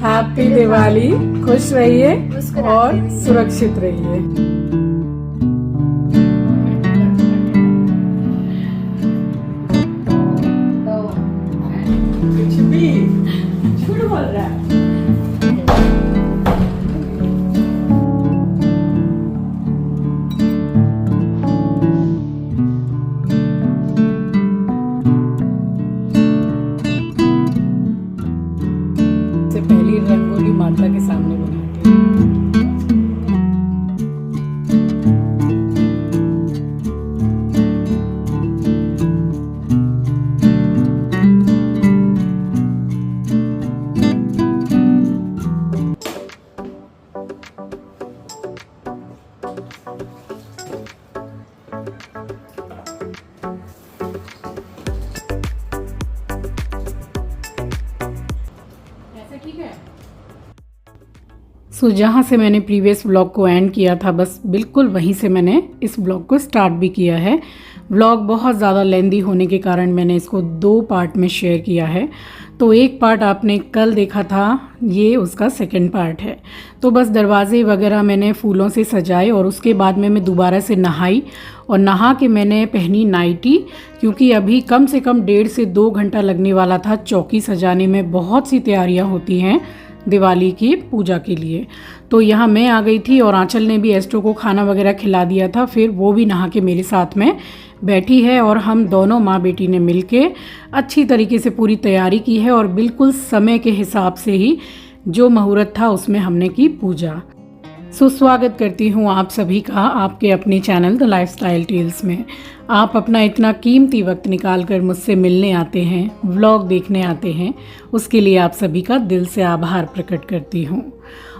Happy Diwali, खुश रहिए और सुरक्षित रहिए। कुछ भी झूठ बोल रहा है। पहली रंगोली माता के सामने बनाती हूँ। जहाँ से मैंने प्रीवियस व्लॉग को एंड किया था, बस बिल्कुल वहीं से मैंने इस व्लॉग को स्टार्ट भी किया है। व्लॉग बहुत ज़्यादा लेंदी होने के कारण मैंने इसको 2 पार्ट में शेयर किया है। तो एक पार्ट आपने कल देखा था, ये उसका सेकंड पार्ट है। तो बस दरवाजे वगैरह मैंने फूलों से सजाए और उसके बाद में मैं दोबारा से नहाई और नहा के मैंने पहनी नाइटी, क्योंकि अभी कम से कम 1.5 से 2 घंटा लगने वाला था चौकी सजाने में। बहुत सी तैयारियां होती हैं दिवाली की पूजा के लिए। तो यहाँ मैं आ गई थी और आंचल ने भी एस्ट्रो को खाना वगैरह खिला दिया था। फिर वो भी नहा के मेरे साथ में बैठी है और हम दोनों माँ बेटी ने मिलके अच्छी तरीके से पूरी तैयारी की है और बिल्कुल समय के हिसाब से ही जो मुहूर्त था उसमें हमने की पूजा। स्वागत करती हूँ आप सभी का आपके अपने चैनल द लाइफस्टाइल टेल्स में। आप अपना इतना कीमती वक्त निकाल कर मुझसे मिलने आते हैं, व्लॉग देखने आते हैं, उसके लिए आप सभी का दिल से आभार प्रकट करती हूँ।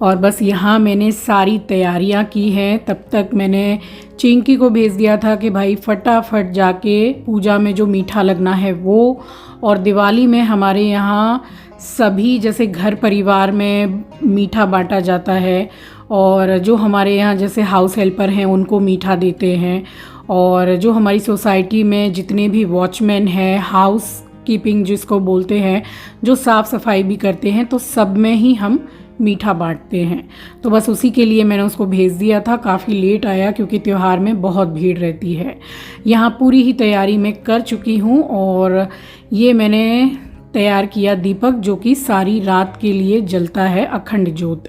और बस यहाँ मैंने सारी तैयारियाँ की हैं। तब तक मैंने चिंकी को भेज दिया था कि भाई फटाफट जाके पूजा में जो मीठा लगना है वो, और दिवाली में हमारे यहाँ सभी जैसे घर परिवार में मीठा बांटा जाता है और जो हमारे यहाँ जैसे हाउस हेल्पर हैं उनको मीठा देते हैं, और जो हमारी सोसाइटी में जितने भी वॉचमैन हैं, हाउस कीपिंग जिसको बोलते हैं, जो साफ़ सफाई भी करते हैं, तो सब में ही हम मीठा बांटते हैं। तो बस उसी के लिए मैंने उसको भेज दिया था। काफ़ी लेट आया क्योंकि त्यौहार में बहुत भीड़ रहती है। यहाँ पूरी ही तैयारी मैं कर चुकी हूँ और ये मैंने तैयार किया दीपक, जो कि सारी रात के लिए जलता है, अखंड ज्योत।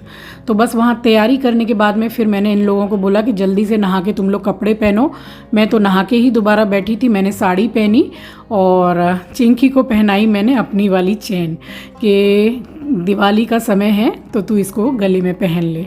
तो बस वहाँ तैयारी करने के बाद में फिर मैंने इन लोगों को बोला कि जल्दी से नहा के तुम लोग कपड़े पहनो। मैं तो नहा के ही दोबारा बैठी थी, मैंने साड़ी पहनी और चिंकी को पहनाई मैंने अपनी वाली चेन कि दिवाली का समय है तो तू इसको गले में पहन ले।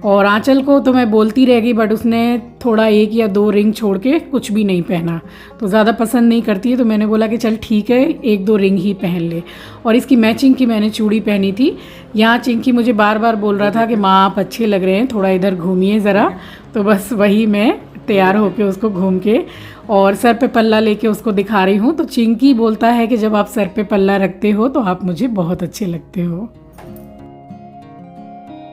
और आंचल को तो मैं बोलती रह गई, बट उसने थोड़ा 1 या 2 रिंग छोड़ के कुछ भी नहीं पहना, तो ज़्यादा पसंद नहीं करती है। तो मैंने बोला कि चल ठीक है 1-2 रिंग ही पहन ले। और इसकी मैचिंग की मैंने चूड़ी पहनी थी। यहाँ चिंकी मुझे बार बार बोल रहा था कि माँ आप अच्छे लग रहे हैं, थोड़ा इधर घूमिए ज़रा। तो बस वही मैं तैयार होके उसको घूम के और सर पे पल्ला लेके उसको दिखा रही हूँ। तो चिंकी बोलता है कि जब आप सर पे पल्ला रखते हो तो आप मुझे बहुत अच्छे लगते हो।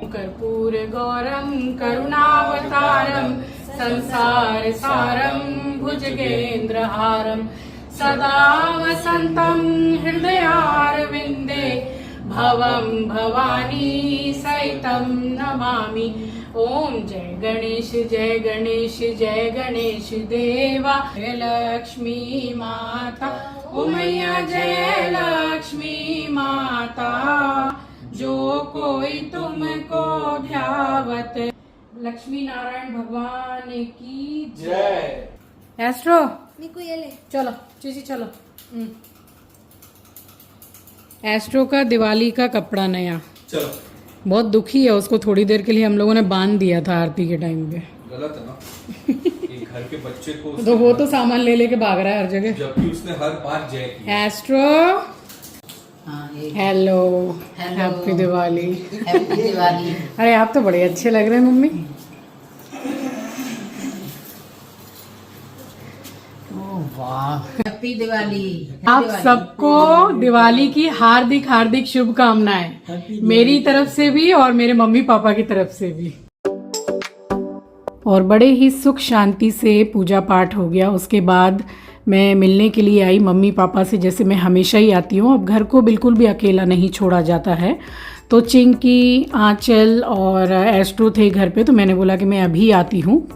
कर्पूर गौरम करुणावतारम संसार सारम भुजगेंद्र हारम सदा वसंतम हृदयारविंदे भवम भवानी सहितम नमामि। ओम जय गणेश जय गणेश जय गणेश देवा। जय लक्ष्मी माता ओ मैया जय लक्ष्मी माता, जो कोई तुमको ध्यावत। लक्ष्मी नारायण भगवान की जय। एस्ट्रो निकू ये ले, चलो चीजी चलो। एस्ट्रो का दिवाली का कपड़ा नया, चलो। बहुत दुखी है, उसको थोड़ी देर के लिए हम लोगों ने बांध दिया था आरती के टाइम पे। गलत है ना कि घर के बच्चे को तो वो तो सामान ले लेके भाग रहा है हर जगह, जबकि उसने हर बार जय की। Astro hello, happy Diwali. Happy Diwali. अरे आप तो बड़े अच्छे लग रहे हैं मम्मी। वाह, हैप्पी दिवाली। आप सबको दिवाली की हार्दिक हार्दिक शुभकामनाएं मेरी तरफ से भी और मेरे मम्मी पापा की तरफ से भी। और बड़े ही सुख शांति से पूजा पाठ हो गया। उसके बाद मैं मिलने के लिए आई मम्मी पापा से, जैसे मैं हमेशा ही आती हूँ। अब घर को बिल्कुल भी अकेला नहीं छोड़ा जाता है, तो चिंकी, आंचल और एस्ट्रो थे घर पे, तो मैंने बोला कि मैं अभी आती हूँ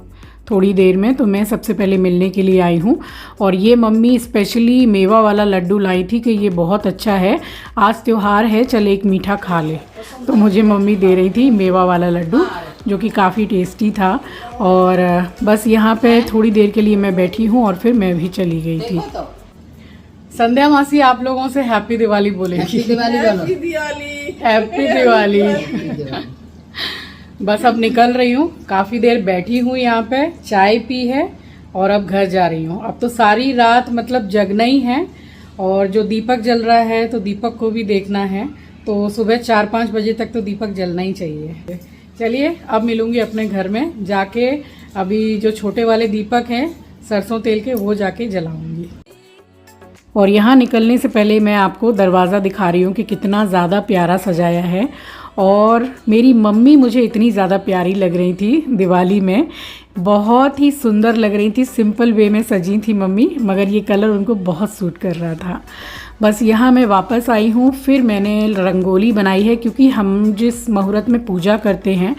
थोड़ी देर में, तो मैं सबसे पहले मिलने के लिए आई हूँ। और ये मम्मी स्पेशली मेवा वाला लड्डू लाई थी कि ये बहुत अच्छा है, आज त्योहार है, चल एक मीठा खा ले। तो मुझे मम्मी दे रही थी मेवा वाला लड्डू जो कि काफ़ी टेस्टी था। और बस यहाँ पे थोड़ी देर के लिए मैं बैठी हूँ और फिर मैं भी चली गई थी। देखो तो संध्या मासी आप लोगों से हैप्पी दिवाली बोलेगी। हैप्पी दिवाली बोलो। हैप्पी दिवाली। हैप्पी दिवाली। बस अब निकल रही हूँ, काफ़ी देर बैठी हूँ यहाँ पे, चाय पी है और अब घर जा रही हूँ। अब तो सारी रात मतलब जगना ही है, और जो दीपक जल रहा है तो दीपक को भी देखना है, तो सुबह 4-5 बजे तक तो दीपक जलना ही चाहिए। चलिए अब मिलूंगी अपने घर में जाके, अभी जो छोटे वाले दीपक हैं सरसों तेल के वो जाके जलाऊंगी। और यहाँ निकलने से पहले मैं आपको दरवाज़ा दिखा रही हूँ कि कितना ज़्यादा प्यारा सजाया है। और मेरी मम्मी मुझे इतनी ज़्यादा प्यारी लग रही थी दिवाली में, बहुत ही सुंदर लग रही थी, सिंपल वे में सजी थी मम्मी, मगर ये कलर उनको बहुत सूट कर रहा था। बस यहाँ मैं वापस आई हूँ, फिर मैंने रंगोली बनाई है, क्योंकि हम जिस मुहूर्त में पूजा करते हैं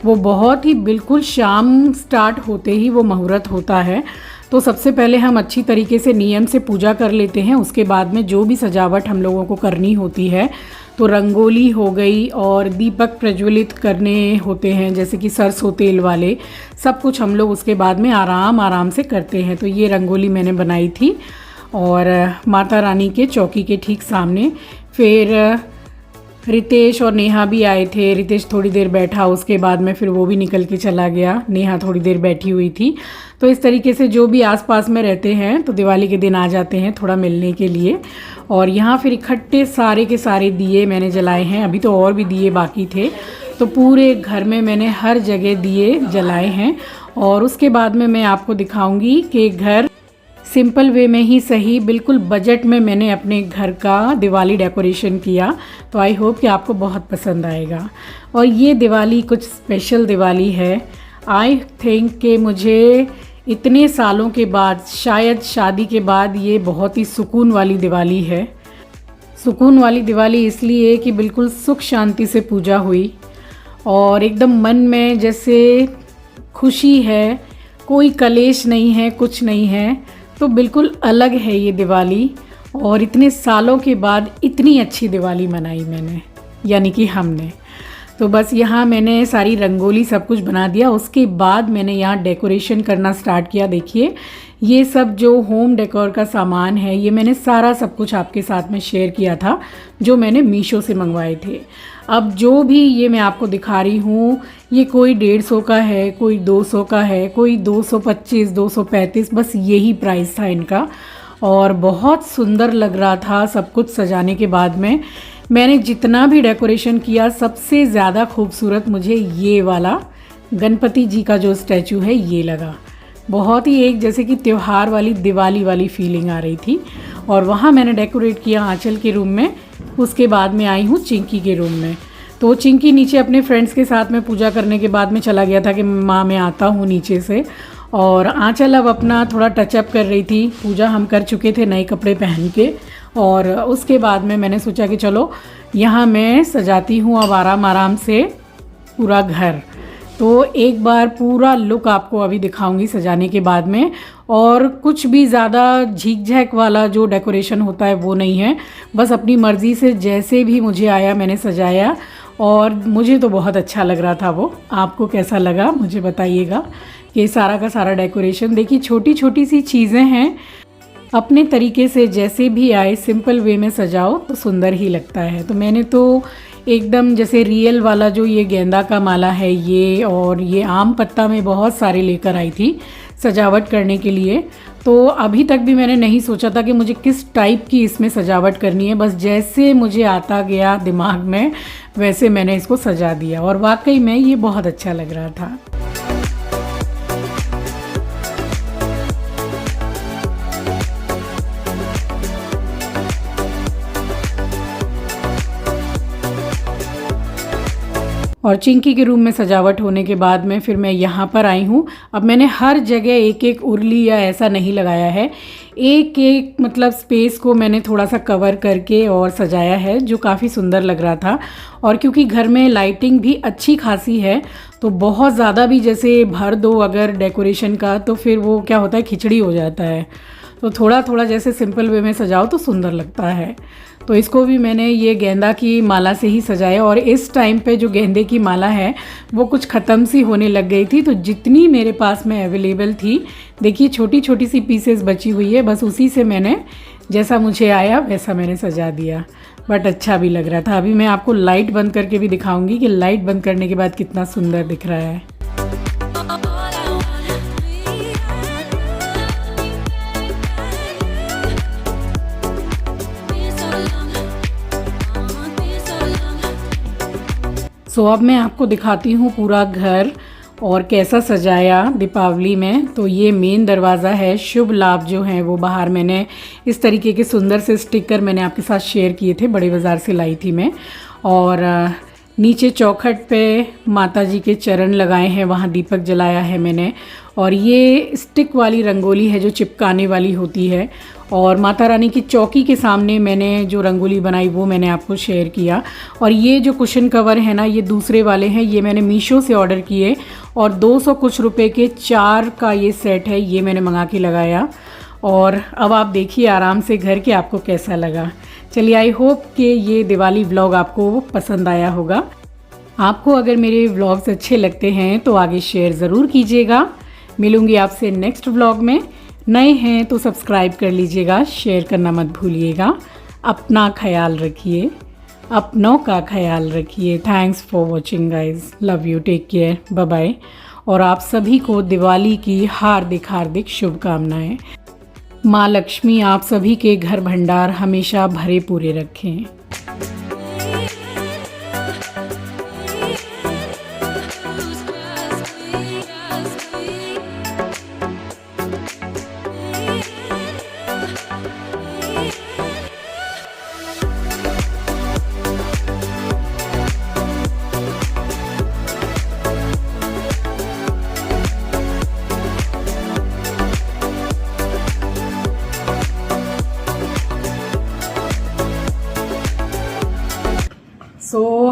वो बहुत ही बिल्कुल शाम स्टार्ट होते ही वो मुहूर्त होता है। तो सबसे पहले हम अच्छी तरीके से नियम से पूजा कर लेते हैं, उसके बाद में जो भी सजावट हम लोगों को करनी होती है, तो रंगोली हो गई और दीपक प्रज्वलित करने होते हैं जैसे कि सरसों तेल वाले, सब कुछ हम लोग उसके बाद में आराम से करते हैं। तो ये रंगोली मैंने बनाई थी और माता रानी के चौकी के ठीक सामने। फिर रितेश और नेहा भी आए थे, रितेश थोड़ी देर बैठा, उसके बाद में फिर वो भी निकल के चला गया, नेहा थोड़ी देर बैठी हुई थी। तो इस तरीके से जो भी आसपास में रहते हैं तो दिवाली के दिन आ जाते हैं थोड़ा मिलने के लिए। और यहाँ फिर इकट्ठे सारे के सारे दिए मैंने जलाए हैं, अभी तो और भी दिए बाकी थे, तो पूरे घर में मैंने हर जगह दिए जलाए हैं। और उसके बाद में मैं आपको दिखाऊंगी कि घर सिंपल वे में ही सही, बिल्कुल बजट में मैंने अपने घर का दिवाली डेकोरेशन किया। तो आई होप कि आपको बहुत पसंद आएगा। और ये दिवाली कुछ स्पेशल दिवाली है। आई थिंक कि मुझे इतने सालों के बाद, शायद शादी के बाद, ये बहुत ही सुकून वाली दिवाली है। सुकून वाली दिवाली इसलिए कि बिल्कुल सुख शांति से पूजा हुई और एकदम मन में जैसे खुशी है, कोई कलेश नहीं है, कुछ नहीं है, तो बिल्कुल अलग है ये दिवाली। और इतने सालों के बाद इतनी अच्छी दिवाली मनाई मैंने, यानी कि हमने। तो बस यहाँ मैंने सारी रंगोली सब कुछ बना दिया, उसके बाद मैंने यहाँ डेकोरेशन करना स्टार्ट किया। देखिए ये सब जो होम डेकोर का सामान है, ये मैंने सारा सब कुछ आपके साथ में शेयर किया था जो मैंने मीशो से मंगवाए थे। अब जो भी ये मैं आपको दिखा रही हूँ, ये कोई 150 का है, कोई 200 का है, कोई 225, 235, बस यही प्राइस था इनका। और बहुत सुंदर लग रहा था सब कुछ सजाने के बाद में। मैंने जितना भी डेकोरेशन किया, सबसे ज़्यादा खूबसूरत मुझे ये वाला गणपति जी का जो स्टैचू है ये लगा। बहुत ही एक जैसे कि त्योहार वाली, दिवाली वाली फीलिंग आ रही थी। और वहाँ मैंने डेकोरेट किया आंचल के रूम में, उसके बाद में आई हूँ चिंकी के रूम में। तो चिंकी नीचे अपने फ्रेंड्स के साथ में पूजा करने के बाद में चला गया था कि माँ मैं आता हूँ नीचे से। और आंचल अब अपना थोड़ा टचअप कर रही थी, पूजा हम कर चुके थे नए कपड़े पहन के। और उसके बाद में मैंने सोचा कि चलो यहाँ मैं सजाती हूँ अब आराम से पूरा घर। तो एक बार पूरा लुक आपको अभी दिखाऊंगी सजाने के बाद में। और कुछ भी ज़्यादा झीक झैक वाला जो डेकोरेशन होता है वो नहीं है, बस अपनी मर्ज़ी से जैसे भी मुझे आया मैंने सजाया। और मुझे तो बहुत अच्छा लग रहा था वो। आपको कैसा लगा मुझे बताइएगा कि सारा का सारा डेकोरेशन। देखिए छोटी छोटी सी चीज़ें हैं, अपने तरीके से जैसे भी आए सिंपल वे में सजाओ तो सुंदर ही लगता है। तो मैंने तो एकदम जैसे रियल वाला जो ये गेंदा का माला है ये, और ये आम पत्ता में बहुत सारे लेकर आई थी सजावट करने के लिए। तो अभी तक भी मैंने नहीं सोचा था कि मुझे किस टाइप की इसमें सजावट करनी है, बस जैसे मुझे आता गया दिमाग में वैसे मैंने इसको सजा दिया। और वाकई में ये बहुत अच्छा लग रहा था। और चिंकी के रूम में सजावट होने के बाद में फिर मैं यहाँ पर आई हूँ। अब मैंने हर जगह एक एक उर्ली या ऐसा नहीं लगाया है, एक एक मतलब स्पेस को मैंने थोड़ा सा कवर करके और सजाया है, जो काफ़ी सुंदर लग रहा था। और क्योंकि घर में लाइटिंग भी अच्छी खासी है, तो बहुत ज़्यादा भी जैसे भर दो अगर डेकोरेशन का, तो फिर वो क्या होता है, खिचड़ी हो जाता है। तो थोड़ा थोड़ा जैसे सिंपल वे में सजाओ तो सुंदर लगता है। तो इसको भी मैंने ये गेंदा की माला से ही सजाया। और इस टाइम पे जो गेंदे की माला है वो कुछ ख़त्म सी होने लग गई थी, तो जितनी मेरे पास में अवेलेबल थी, देखिए छोटी छोटी सी पीसेस बची हुई है, बस उसी से मैंने जैसा मुझे आया वैसा मैंने सजा दिया। बट अच्छा भी लग रहा था। अभी मैं आपको लाइट बंद करके भी दिखाऊंगी कि लाइट बंद करने के बाद कितना सुंदर दिख रहा है। सो अब मैं आपको दिखाती हूँ पूरा घर और कैसा सजाया दीपावली में। तो ये मेन दरवाज़ा है। शुभ लाभ जो है वो बाहर मैंने इस तरीके के सुंदर से स्टिकर मैंने आपके साथ शेयर किए थे, बड़े बाज़ार से लाई थी मैं। और नीचे चौखट पे माता जी के चरण लगाए हैं, वहाँ दीपक जलाया है मैंने। और ये स्टिक वाली रंगोली है जो चिपकाने वाली होती है। और माता रानी की चौकी के सामने मैंने जो रंगोली बनाई वो मैंने आपको शेयर किया। और ये जो कुशन कवर है ना, ये दूसरे वाले हैं, ये मैंने मीशो से ऑर्डर किए और 200 कुछ रुपए के 4 का ये सेट है, ये मैंने मंगा के लगाया। और अब आप देखिए आराम से घर के आपको कैसा लगा। चलिए, आई होप कि ये दिवाली व्लॉग आपको पसंद आया होगा। आपको अगर मेरे व्लॉग्स अच्छे लगते हैं तो आगे शेयर ज़रूर कीजिएगा। मिलूंगी आपसे नेक्स्ट व्लॉग में। नए हैं तो सब्सक्राइब कर लीजिएगा, शेयर करना मत भूलिएगा। अपना ख्याल रखिए, अपनों का ख्याल रखिए। Thanks for watching guys, love you, take care, bye bye. और आप सभी को दिवाली की हार्दिक हार्दिक शुभकामनाएं। माँ लक्ष्मी आप सभी के घर भंडार हमेशा भरे पूरे रखें।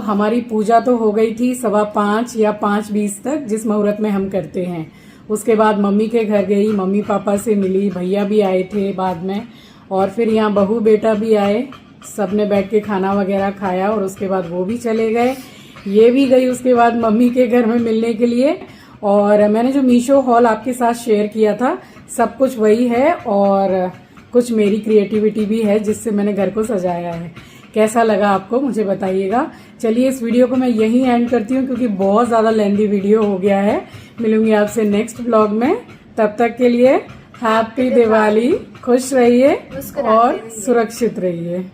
हमारी पूजा तो हो गई थी 5:15 या 5:20 तक, जिस मुहूर्त में हम करते हैं। उसके बाद मम्मी के घर गई, मम्मी पापा से मिली, भैया भी आए थे बाद में। और फिर यहाँ बहू बेटा भी आए, सबने बैठ के खाना वगैरह खाया और उसके बाद वो भी चले गए। ये भी गई उसके बाद मम्मी के घर में मिलने के लिए। और मैंने जो मीशो हॉल आपके साथ शेयर किया था, सब कुछ वही है और कुछ मेरी क्रिएटिविटी भी है जिससे मैंने घर को सजाया है। कैसा लगा आपको मुझे बताइएगा। चलिए, इस वीडियो को मैं यहीं एंड करती हूँ क्योंकि बहुत ज़्यादा लेंथी वीडियो हो गया है। मिलूंगी आपसे नेक्स्ट व्लॉग में। तब तक के लिए हैप्पी दिवाली, खुश रहिए और सुरक्षित रहिए।